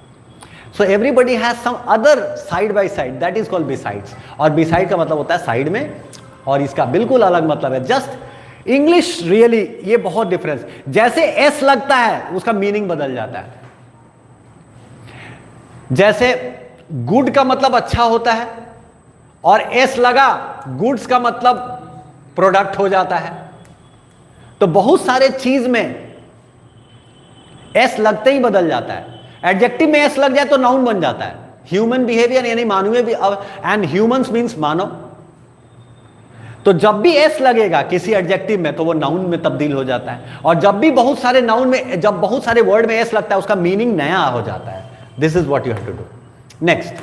So everybody has some other side by side, that is called besides। और beside का मतलब होता है साइड में, और इसका बिल्कुल अलग मतलब है। जस्ट इंग्लिश रियली ये बहुत डिफरेंस, जैसे एस लगता है उसका मीनिंग बदल जाता है। जैसे गुड का मतलब अच्छा होता है, और एस लगा गुड्स का मतलब प्रोडक्ट हो जाता है। तो बहुत सारे चीज में एस लगते ही बदल जाता है। एडजेक्टिव में एस लग जाए तो नाउन बन जाता है। ह्यूमन बिहेवियर यानी मानवीय भी, एंड ह्यूमंस मींस मानव। तो जब भी एस लगेगा किसी एडजेक्टिव में तो वो नाउन में तब्दील हो जाता है। और जब भी बहुत सारे नाउन में, जब बहुत सारे वर्ड में एस लगता है, उसका मीनिंग नया हो जाता है। This is what you have to do. Next,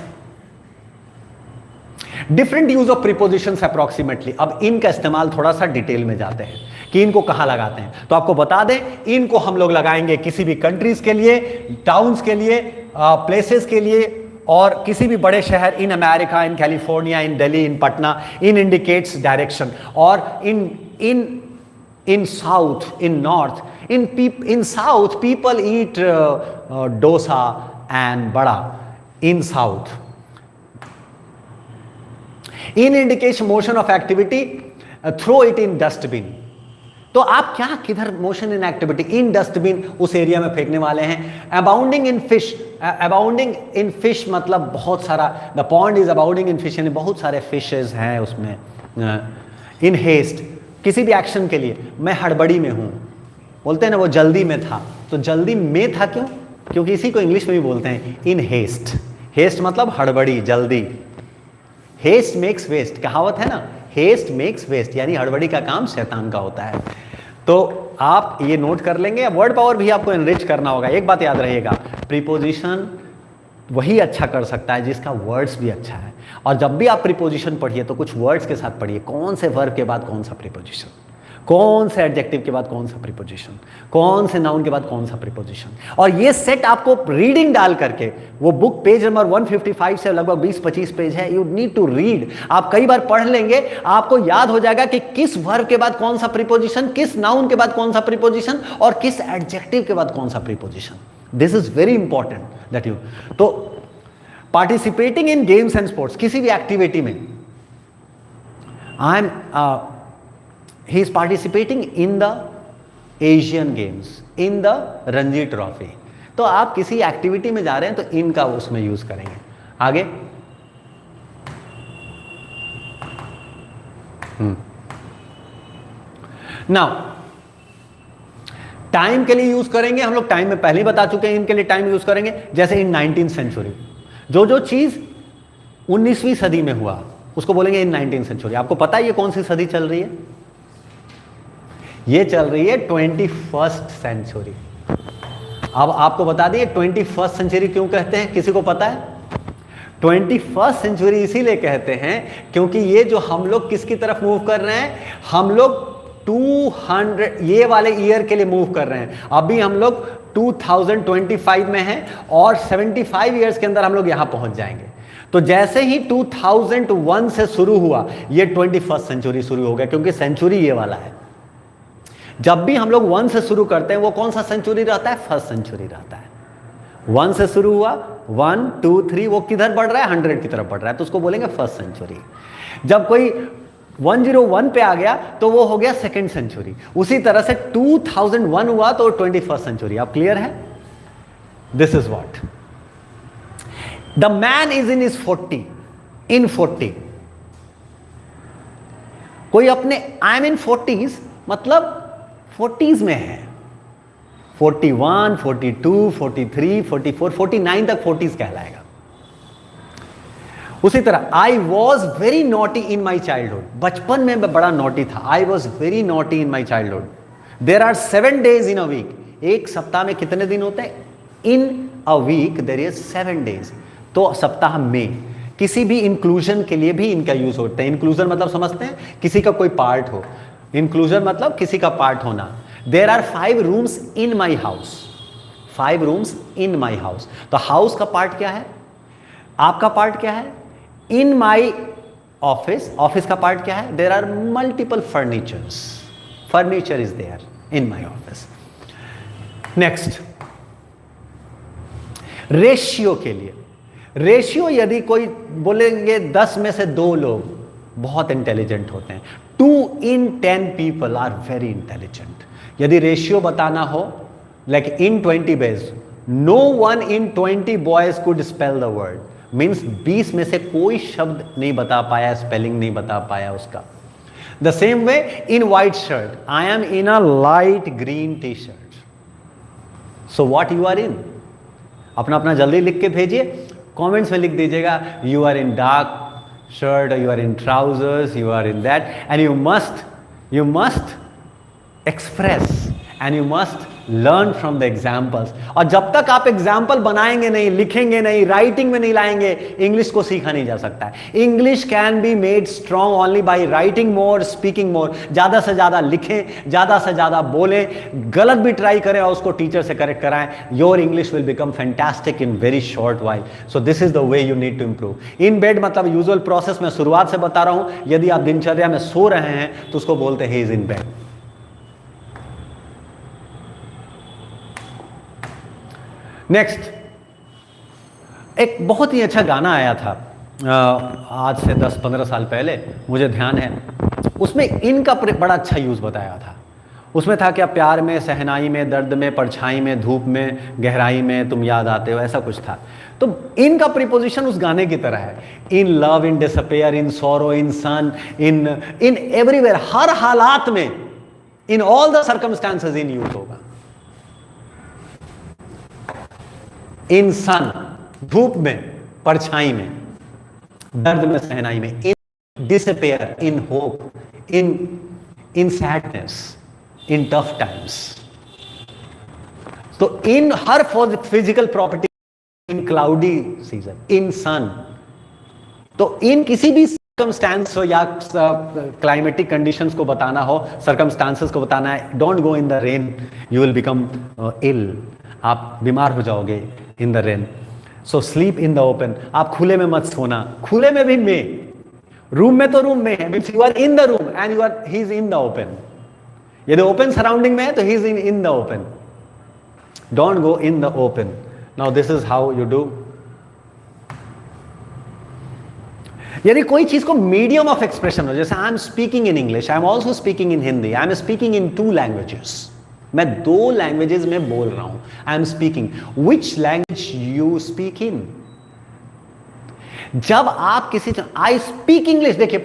different use of prepositions approximately. अब इनका इस्तेमाल थोड़ा सा डिटेल में जाते हैं कि इनको कहां लगाते हैं। तो आपको बता दें, इनको हम लोग लगाएंगे किसी भी कंट्रीज के लिए, टाउन्स के लिए, प्लेसेस के लिए, और किसी भी बड़े शहर, in America, in California, in Delhi, in Patna, in indicates direction. और in south, in north, in south people eat dosa and vada in south. In indicates motion of activity, throw it in dustbin. तो आप क्या, किधर motion in activity, in dustbin, उस area में फेंकने वाले हैं। अबाउंडिंग इन फिश, अबाउंडिंग इन फिश मतलब बहुत सारा, the pond is abounding in fish, यानी बहुत सारे फिशेज हैं उसमें। इन हेस्ट, किसी भी एक्शन के लिए, मैं हड़बड़ी में हूं, बोलते हैं ना वो जल्दी में था, तो जल्दी में था क्यों? क्योंकि इसी को इंग्लिश में भी बोलते हैं इन हेस्ट। हेस्ट मतलब हड़बड़ी, जल्दी। हेस्ट मेक्स वेस्ट, कहावत है ना, हेस्ट मेक्स वेस्ट, यानी हड़बड़ी का काम शैतान का होता है। तो आप ये नोट कर लेंगे। वर्ड पावर भी आपको एनरिच करना होगा। एक बात याद रहिएगा, प्रीपोजिशन वही अच्छा कर सकता है जिसका वर्ड्स भी अच्छा है। और जब भी आप प्रीपोजिशन पढ़िए तो कुछ वर्ड्स के साथ पढ़िए, कौन से वर्ब के बाद कौन सा प्रीपोजिशन, कौन से एडजेक्टिव के बाद कौन सा प्रीपोजिशन, कौन से नाउन के बाद कौन सा प्रीपोजिशन। और ये सेट आपको रीडिंग डाल करके, वो बुक पेज नंबर 155 से लगभग 20-25 पेज है, यू नीड टू रीड। आप कई बार पढ़ लेंगे, आपको याद हो जाएगा कि किस वर्ब के बाद कौन सा प्रीपोजिशन, किस नाउन के बाद कौन सा प्रीपोजिशन, और किस एडजेक्टिव के बाद कौन सा preposition. This is very important that you. तो participating in games and sports, किसी भी एक्टिविटी में, I am he is participating in the Asian Games, in the Ranji Trophy। तो आप किसी एक्टिविटी में जा रहे हैं तो इन का उसमें यूज करेंगे। आगे नाउ टाइम के लिए यूज करेंगे हम लोग, टाइम में पहले ही बता चुके हैं इनके लिए टाइम यूज करेंगे। जैसे इन 19th सेंचुरी, जो चीज 19वीं सदी में हुआ उसको बोलेंगे इन 19th सेंचुरी। आपको पता है ये कौन सी सदी चल रही है? ये चल रही है 21st सेंचुरी। अब आपको बता दिए 21st सेंचुरी क्यों कहते हैं, किसी को पता है? 21st सेंचुरी इसीलिए कहते हैं क्योंकि ये जो हम लोग किसकी तरफ मूव कर रहे हैं, हम लोग 200 ये वाले ईयर के लिए मूव कर रहे हैं। अभी हम लोग 2025 में हैं और 75 ईयर्स के अंदर हम लोग यहां पहुंच जाएंगे। तो जैसे ही 2001 से शुरू हुआ ये 21st सेंचुरी शुरू हो गया, क्योंकि सेंचुरी ये वाला है। जब भी हम लोग 1 से शुरू करते हैं वो कौन सा सेंचुरी रहता है? फर्स्ट सेंचुरी रहता है। 1 से शुरू हुआ, 1 2 3, वो किधर बढ़ रहा है? 100 की तरफ बढ़ रहा है, तो उसको बोलेंगे फर्स्ट सेंचुरी। जब कोई 101 पे आ गया तो वो हो गया सेकेंड सेंचुरी। उसी तरह से 2001 हुआ तो 21st सेंचुरी। आप क्लियर है? This is what the man is in is 40 कोई अपने आई एम इन 40s मतलब 40s में है। 41 42 43 44 49 तक 40s कहलाएगा। उसी तरह I was very naughty in my childhood, बचपन में मैं बड़ा नॉटी था। I was very naughty in my childhood. There are 7 days in a week. एक सप्ताह में कितने दिन होते हैं? In a week there is 7 days। तो सप्ताह में किसी भी इंक्लूजन के लिए भी इनका यूज होता है। इंक्लूजन मतलब समझते हैं, किसी का कोई पार्ट हो। इंक्लूजन मतलब किसी का पार्ट होना। There are 5 rooms in my house. 5 rooms in my house. तो हाउस का पार्ट क्या है? आपका पार्ट क्या है? इन माई ऑफिस, ऑफिस का पार्ट क्या है? There are multiple furnitures. Furniture is there in my office. Next, ratio के लिए। रेशियो यदि कोई बोलेंगे 10 में से 2 लोग बहुत इंटेलिजेंट होते हैं। 2 in 10 people are very intelligent. यदि रेशियो बताना हो like in 20 boys, no 1 in 20 boys could spell the word। Means 20 में से कोई शब्द नहीं बता पाया, स्पेलिंग नहीं बता पाया उसका। The same way in white shirt, I am in a light green T shirt. So what you are in? अपना अपना जल्दी लिख के भेजिए, कमेंट्स में लिख दीजिएगा you are in dark shirt, you are in trousers, you are in that, and you must express and you must learn from the examples. और जब तक आप एग्जाम्पल बनाएंगे नहीं, लिखेंगे नहीं, राइटिंग में नहीं लाएंगे, इंग्लिश को सीखा नहीं जा सकता है। English can be made strong only by writing more, speaking मोर। ज्यादा से ज्यादा लिखें, ज्यादा से ज्यादा बोलें, गलत भी ट्राई करें और उसको टीचर से करेक्ट कराएं। Your English will become fantastic in very short while. So this is the way you need to improve. In bed मतलब यूजुअल प्रोसेस में शुरुआत से बता रहा हूं। यदि आप दिनचर्या में सो रहे हैं तो उसको बोलते हैं ही इज इन बेड। नेक्स्ट, एक बहुत ही अच्छा गाना आया था आज से 10-15 साल पहले, मुझे ध्यान है। उसमें इनका बड़ा अच्छा यूज बताया था। उसमें था क्या, प्यार में, सहनाई में, दर्द में, परछाई में, धूप में, गहराई में तुम याद आते हो, ऐसा कुछ था। तो इनका प्रीपोजिशन उस गाने की तरह है। In love, in disappear, in sorrow, in sun, in everywhere, हर हालात में, in all the circumstances in use होगा। इन सन, धूप में, परछाई में, दर्द में, सहनाई में, in disappear, in hope, in sadness, in tough times. तो इन हर physical property, in cloudy season, in sun. तो इन किसी भी सर्कमस्टांस हो या क्लाइमेटिक कंडीशंस को बताना हो, सर्कमस्टांसेस को बताना है, don't go in the rain, you will become ill. आप बीमार हो जाओगे in the rain. So sleep in the open, आप खुले में मत सोना। खुले में भी में, रूम में तो रूम में है, means you are in the room and you are, he is in the open. यदि ओपन सराउंडिंग में है तो he is in the open. Don't go in the open. Now this is how you do. यदि कोई चीज को medium of expression हो, जैसे I am speaking in English, I am also speaking in Hindi, I am speaking in 2 languages, मैं 2 languages में बोल रहा हूं. आई am speaking. Which language you speak in? जब आप किसी आई स्पीक इंग्लिश, देखिए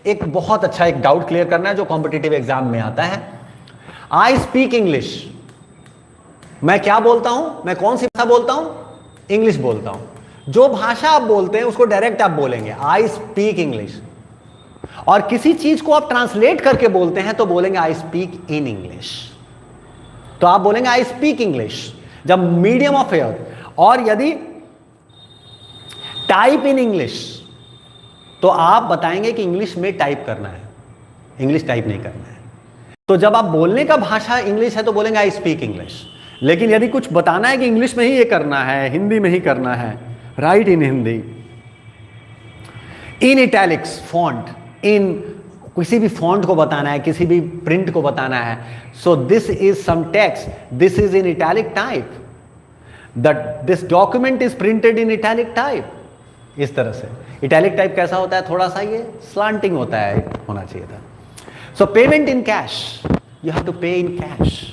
एक बहुत अच्छा एक डाउट क्लियर करना है जो कॉम्पिटिटिव एग्जाम में आता है. आई स्पीक इंग्लिश, मैं क्या बोलता हूं? मैं कौन सी भाषा बोलता हूं? इंग्लिश बोलता हूं. जो भाषा आप बोलते हैं उसको डायरेक्ट आप बोलेंगे आई स्पीक इंग्लिश. और किसी चीज को आप ट्रांसलेट करके बोलते हैं तो बोलेंगे आई स्पीक इन इंग्लिश. तो आप बोलेंगे आई स्पीक इंग्लिश जब मीडियम ऑफ एयर. और यदि टाइप इन इंग्लिश तो आप बताएंगे कि इंग्लिश में टाइप करना है, इंग्लिश टाइप नहीं करना है. तो जब आप बोलने का भाषा इंग्लिश है तो बोलेंगे आई स्पीक इंग्लिश. लेकिन यदि कुछ बताना है कि इंग्लिश में ही ये करना है, हिंदी में ही करना है, write in Hindi, in italics font, in किसी भी फॉन्ट को बताना है, किसी भी प्रिंट को बताना है. So this is some text, this is in italic type, that this document is printed in italic type. इस तरह से इटैलिक टाइप कैसा होता है? थोड़ा सा ये स्लांटिंग होता है, होना चाहिए था. So payment in cash, you have to pay in cash.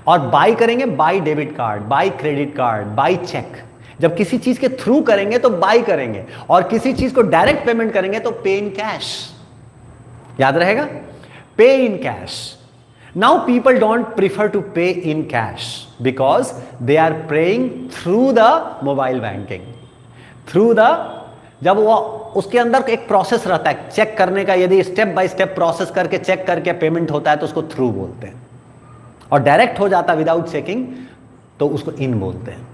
और बाई करेंगे by debit card, by credit card, by cheque. जब किसी चीज के थ्रू करेंगे तो बाई करेंगे, और किसी चीज को डायरेक्ट पेमेंट करेंगे तो पे इन कैश. याद रहेगा? Pay in cash. Now people don't prefer to pay in cash because they are paying through the mobile banking. Through the, जब वो उसके अंदर एक प्रोसेस रहता है चेक करने का, यदि स्टेप बाय स्टेप प्रोसेस करके चेक करके पेमेंट होता है तो उसको थ्रू बोलते हैं. और डायरेक्ट हो जाता विदाउट चेकिंग तो उसको इन बोलते हैं.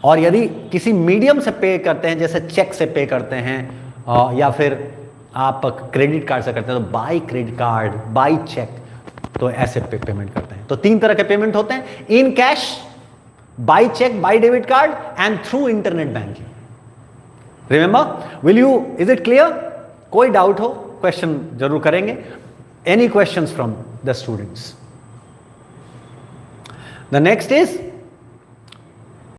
और यदि किसी मीडियम से पे करते हैं, जैसे चेक से पे करते हैं या फिर आप क्रेडिट कार्ड से करते हैं, तो by credit card, by cheque, तो ऐसे पेमेंट करते हैं. तो 3 तरह के पेमेंट होते हैं: in cash, by cheque, by debit card and through internet banking. Remember, will you, is it clear? कोई डाउट हो क्वेश्चन जरूर करेंगे. Any questions from the students? The next is